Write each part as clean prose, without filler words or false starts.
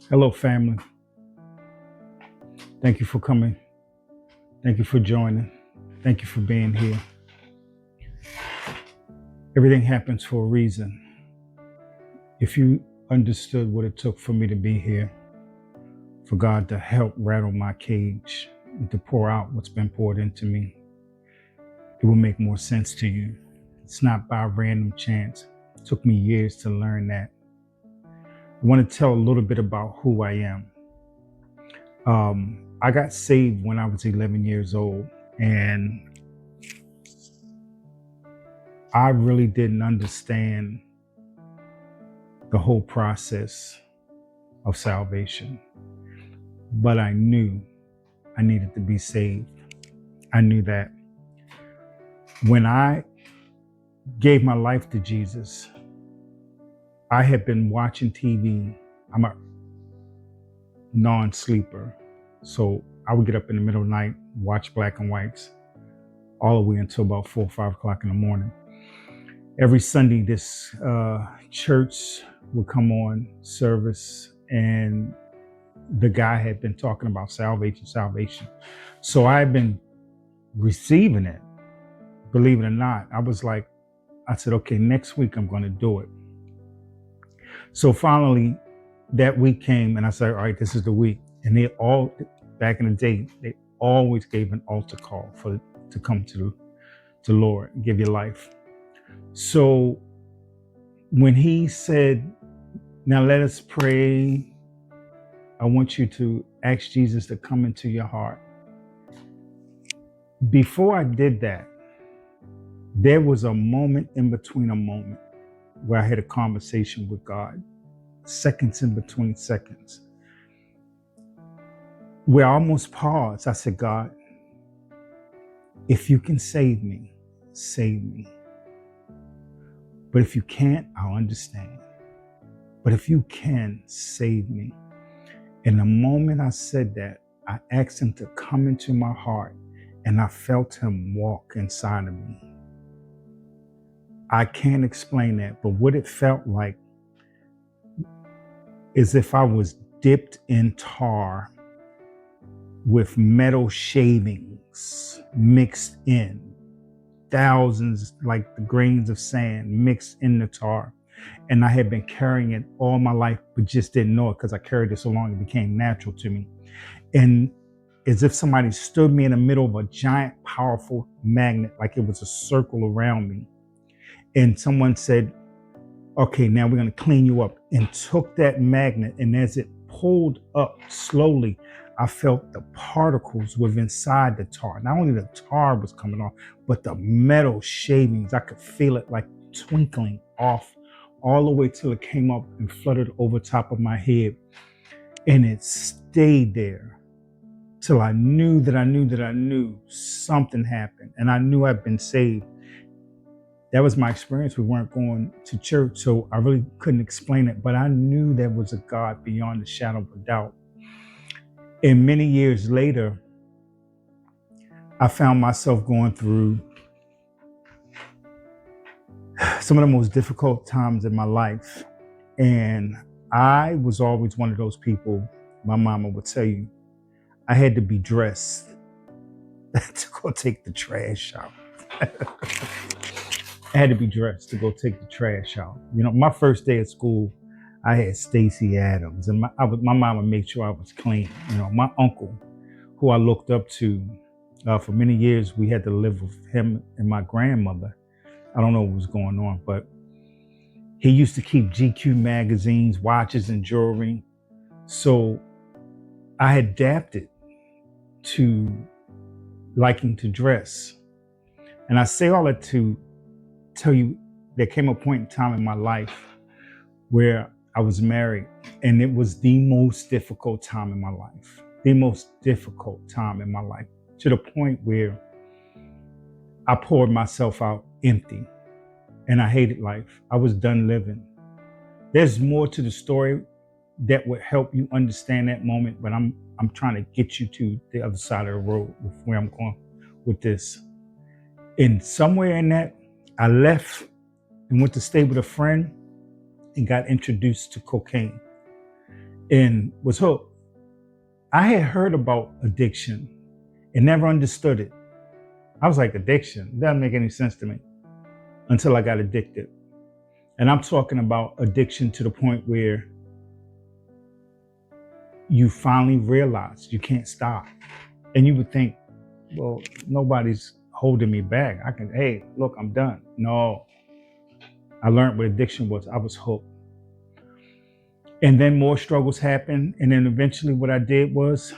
Hello, family. Thank you for coming. Thank you for joining. Thank you for being here. Everything happens for a reason. If you understood what it took for me to be here, for God to help rattle my cage and to pour out what's been poured into me, it will make more sense to you. It's not by random chance. It took me years to learn that. I want to tell a little bit about who I am. I got saved when I was 11 years old, and I really didn't understand the whole process of salvation, but I knew I needed to be saved. I knew that when I gave my life to Jesus, I had been watching TV. I'm a non-sleeper, so I would get up in the middle of the night, watch black and whites, all the way until about 4 or 5 o'clock in the morning. Every Sunday, this church would come on service, and the guy had been talking about salvation. So I had been receiving it, believe it or not. I said, okay, next week I'm going to do it. So finally, that week came, and I said, all right, this is the week. And they all, back in the day, they always gave an altar call to come to the Lord and give your life. So when he said, now let us pray, I want you to ask Jesus to come into your heart. Before I did that, there was a moment in between a moment where I had a conversation with God, seconds in between seconds, where I almost paused. I said, God, if you can save me, save me. But if you can't, I'll understand. But if you can, save me. And the moment I said that, I asked him to come into my heart, and I felt him walk inside of me. I can't explain that, but what it felt like is if I was dipped in tar with metal shavings mixed in, thousands, like the grains of sand mixed in the tar. And I had been carrying it all my life, but just didn't know it because I carried it so long, it became natural to me. And as if somebody stood me in the middle of a giant, powerful magnet, like it was a circle around me. And someone said, okay, now we're going to clean you up, and took that magnet. And as it pulled up slowly, I felt the particles within inside the tar. Not only the tar was coming off, but the metal shavings, I could feel it like twinkling off all the way till it came up and fluttered over top of my head. And it stayed there till I knew that I knew something happened, and I knew I'd been saved. That was my experience. We weren't going to church, so I really couldn't explain it, but I knew there was a God beyond the shadow of a doubt. And many years later, I found myself going through some of the most difficult times in my life. And I was always one of those people, my mama would tell you, I had to be dressed to go take the trash out. I had to be dressed to go take the trash out. You know, my first day at school, I had Stacey Adams, and my mama made sure I was clean. You know, my uncle, who I looked up to for many years, we had to live with him and my grandmother. I don't know what was going on, but he used to keep GQ magazines, watches, and jewelry. So I adapted to liking to dress. And I say all that to tell you, there came a point in time in my life where I was married, and it was the most difficult time in my life, to the point where I poured myself out empty, and I hated life. I was done living. There's more to the story that would help you understand that moment, but I'm trying to get you to the other side of the road with where I'm going with this. And somewhere in that, I left and went to stay with a friend and got introduced to cocaine. and was hooked. I had heard about addiction and never understood it. I was like, addiction? It doesn't make any sense to me until I got addicted. And I'm talking about addiction to the point where you finally realize you can't stop. And you would think, well, nobody's holding me back. Hey, look, I'm done. No, I learned what addiction was. I was hooked. And then more struggles happened. And then eventually what I did was,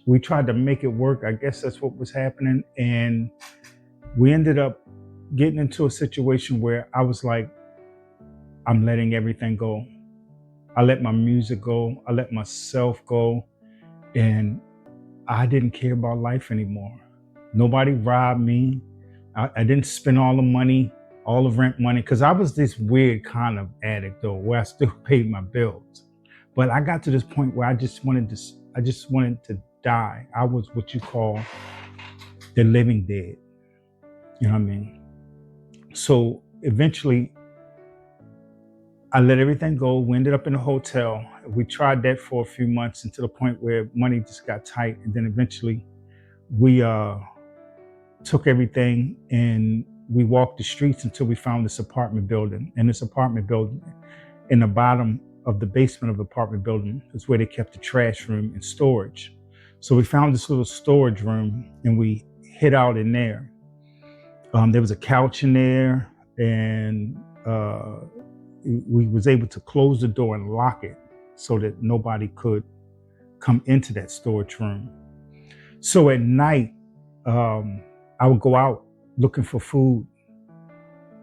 we tried to make it work. I guess that's what was happening. And we ended up getting into a situation where I was like, I'm letting everything go. I let my music go. I let myself go. And I didn't care about life anymore. Nobody robbed me. I didn't spend all the money, all the rent money, because I was this weird kind of addict though, where I still paid my bills. But I got to this point where I just wanted to die. I was what you call the living dead. You know what I mean? So eventually I let everything go. We ended up in a hotel. We tried that for a few months until the point where money just got tight. And then eventually we took everything and we walked the streets until we found this apartment building. And this apartment building, in the bottom of the basement of the apartment building, is where they kept the trash room and storage. So we found this little storage room and we hid out in there. There was a couch in there, and we was able to close the door and lock it so that nobody could come into that storage room. So at night, I would go out looking for food.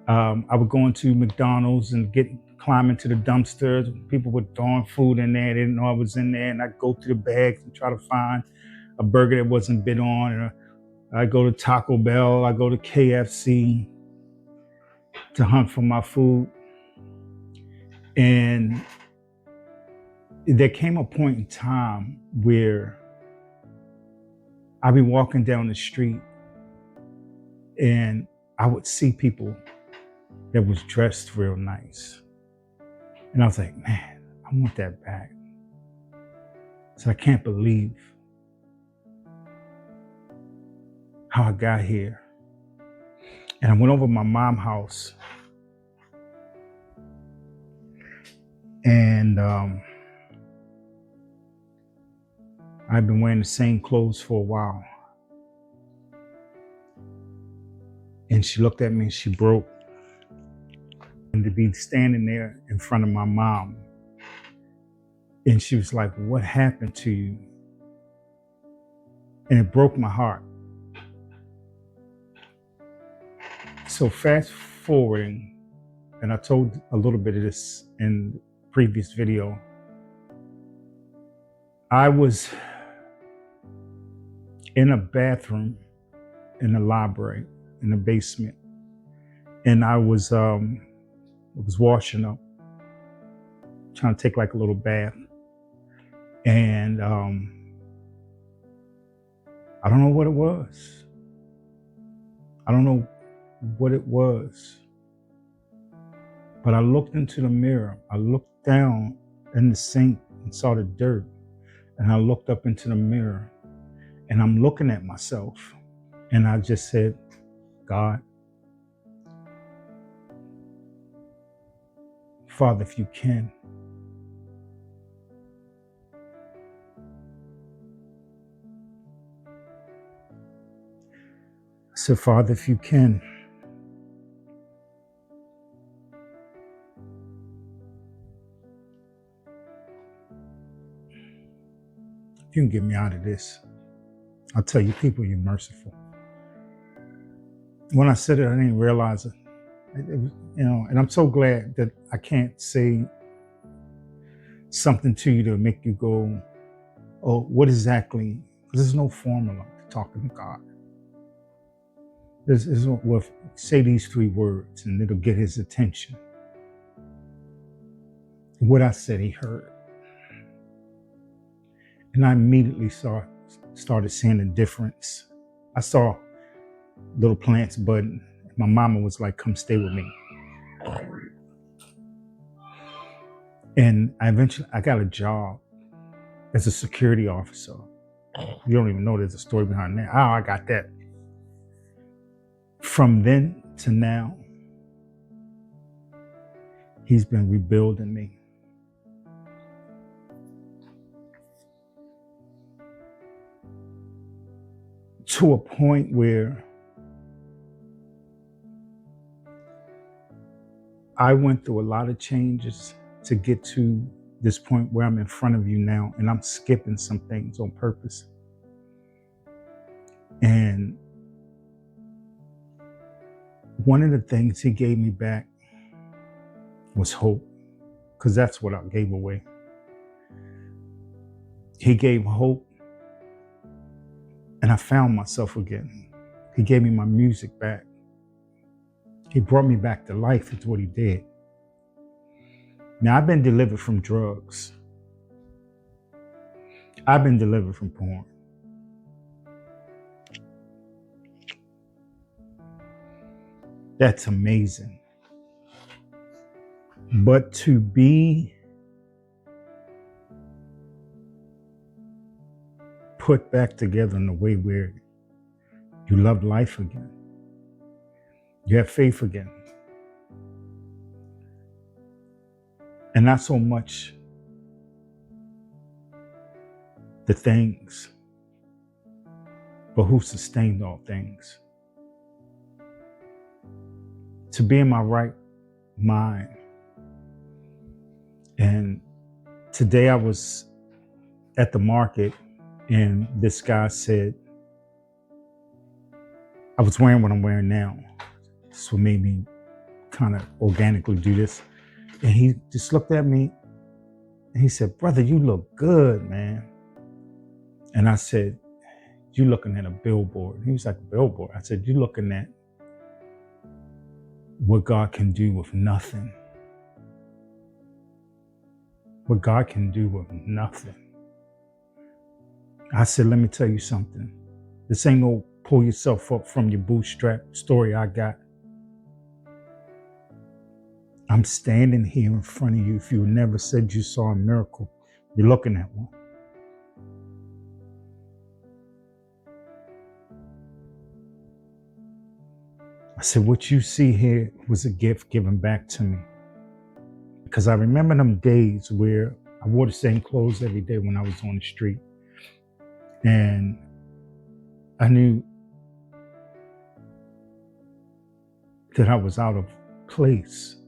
I would go into McDonald's and climb into the dumpsters. People were throwing food in there. They didn't know I was in there. And I'd go through the bags and try to find a burger that wasn't bid on. And I'd go to Taco Bell. I'd go to KFC to hunt for my food. And there came a point in time where I'd be walking down the street and I would see people that was dressed real nice. And I was like, man, I want that back. So I can't believe how I got here. And I went over to my mom's house, and I've been wearing the same clothes for a while. And she looked at me and she broke. And to be standing there in front of my mom, and she was like, what happened to you? And it broke my heart. So fast forwarding, and I told a little bit of this in the previous video, I was in a bathroom in the library in the basement, and I was washing up, trying to take like a little bath, and I don't know what it was. I don't know what it was, but I looked into the mirror. I looked down in the sink and saw the dirt, and I looked up into the mirror, and I'm looking at myself, and I just said, God, Father, if you can, I said, Father, if you can, if you can get me out of this, I'll tell you people, you're merciful. When I said it, I didn't realize it. It was, and I'm so glad that I can't say something to you to make you go, oh, what exactly? Because there's no formula to talking to God. There's well, say these 3 words and it'll get his attention. What I said, he heard. And I immediately started seeing the difference. I saw little plants budding. My mama was like, come stay with me. And I got a job as a security officer. You don't even know there's a story behind that. How I got that. From then to now, he's been rebuilding me. To a point where I went through a lot of changes to get to this point where I'm in front of you now, and I'm skipping some things on purpose. And one of the things he gave me back was hope, because that's what I gave away. He gave hope, and I found myself again. He gave me my music back. He brought me back to life. It's what he did. Now, I've been delivered from drugs. I've been delivered from porn. That's amazing. But to be put back together in a way where you love life again, you have faith again, and not so much the things, but who sustained all things. To be in my right mind. And today I was at the market, and this guy said, I was wearing what I'm wearing now. This what made me kind of organically do this. And he just looked at me and he said, "Brother, you look good, man." And I said, "You looking at a billboard." He was like, "A billboard?" I said, "You looking at what God can do with nothing. What God can do with nothing." I said, "Let me tell you something. This ain't no pull yourself up from your bootstrap story I got. I'm standing here in front of you. If you never said you saw a miracle, you're looking at one." I said, "What you see here was a gift given back to me." Because I remember them days where I wore the same clothes every day when I was on the street. And I knew that I was out of place.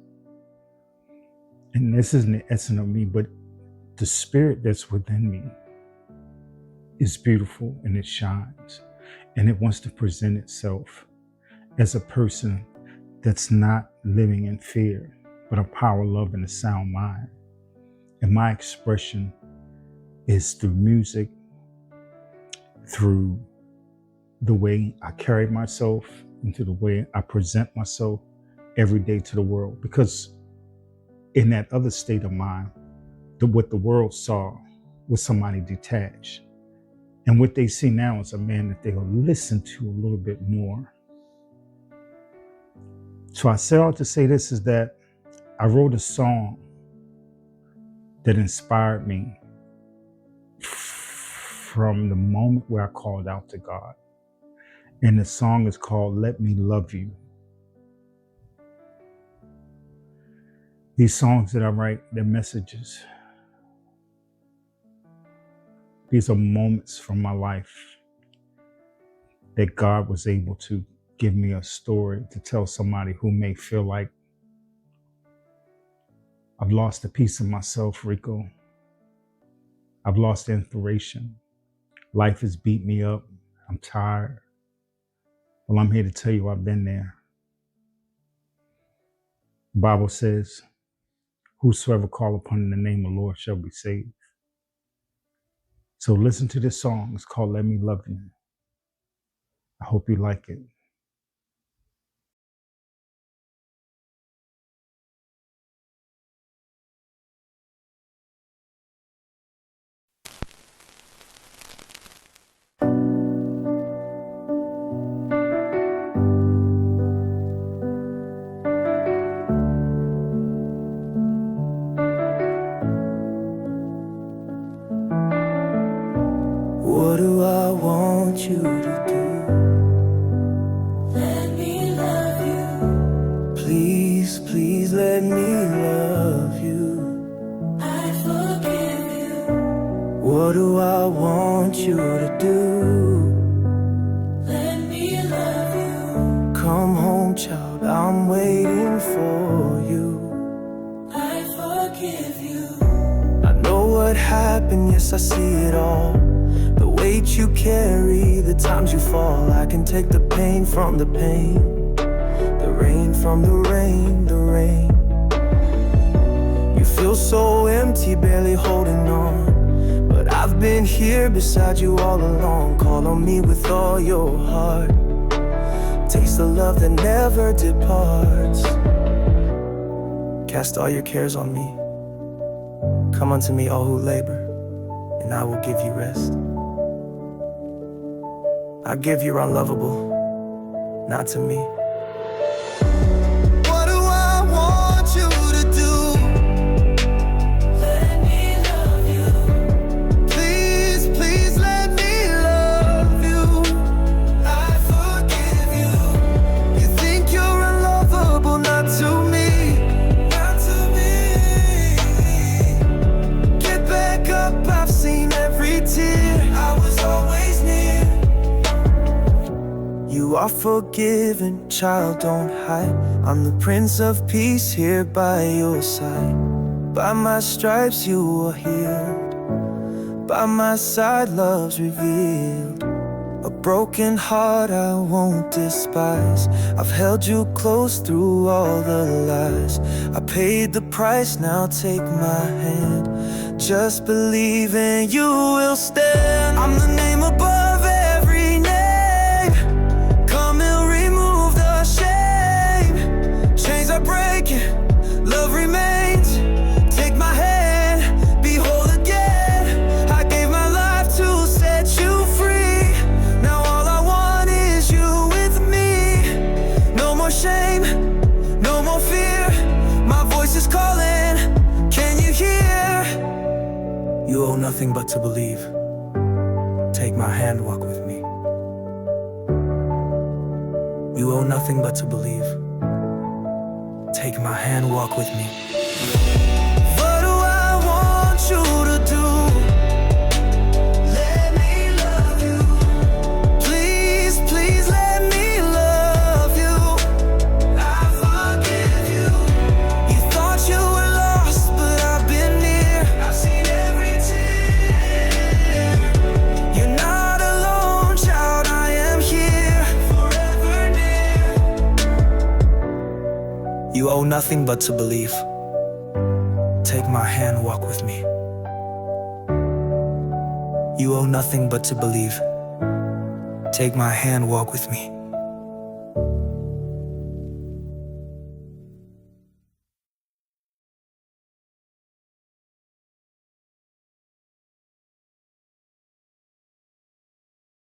And this isn't the essence of me, but the spirit that's within me is beautiful and it shines. And it wants to present itself as a person that's not living in fear, but a power, love, and a sound mind. And my expression is through music, through the way I carry myself, and through the way I present myself every day to the world. Because in that other state of mind, what the world saw was somebody detached. And what they see now is a man that they'll listen to a little bit more. So I say all to say this is that I wrote a song that inspired me from the moment where I called out to God. And the song is called "Let Me Love You." These songs that I write, they're messages. These are moments from my life that God was able to give me a story to tell somebody who may feel like I've lost a piece of myself, Rico. I've lost inspiration. Life has beat me up. I'm tired. Well, I'm here to tell you I've been there. The Bible says, "Whosoever call upon the name of the Lord shall be saved." So listen to this song. It's called "Let Me Love You." I hope you like it. What do I want you to do? Let me love you. Please, please let me love you. I forgive you. What do I want you to do? Let me love you. Come home, child, I'm waiting for you. I forgive you. I know what happened, yes, I see it all. The weight you carry, the times you fall. I can take the pain from the pain, the rain from the rain, the rain. You feel so empty, barely holding on, but I've been here beside you all along. Call on me with all your heart. Taste the love that never departs. Cast all your cares on me. Come unto me, all who labor, and I will give you rest. I give you unlovable, not to me. What do I want you to do? Let me love you. Please, please let me love you. I forgive you. You think you're unlovable, not to me. Not to me. Get back up, I've seen every tear. I was always near. You are forgiven, child, don't hide. I'm the Prince of Peace here by your side. By my stripes you are healed. By my side love's revealed. A broken heart I won't despise. I've held you close through all the lies. I paid the price, now take my hand. Just believe and you will stand. I'm the name above every name. Come and remove the shame. Chains are breaking, love remains. Take my hand, be whole again. I gave my life to set you free. Now all I want is you with me. No more shame, no more fear. My voice is calling, can you hear? You owe nothing but to believe. Take my hand, walk with me. You owe nothing but to believe. Take my hand, walk with me. What do I want you to do? Let me love you. Please, please let me love you. I forgive you. You thought you were lost, but I've been near. I've seen every tear. You're not alone, child, I am here. Forever near. You owe nothing but to believe. Take my hand, walk with me. You owe nothing but to believe. Take my hand, walk with me.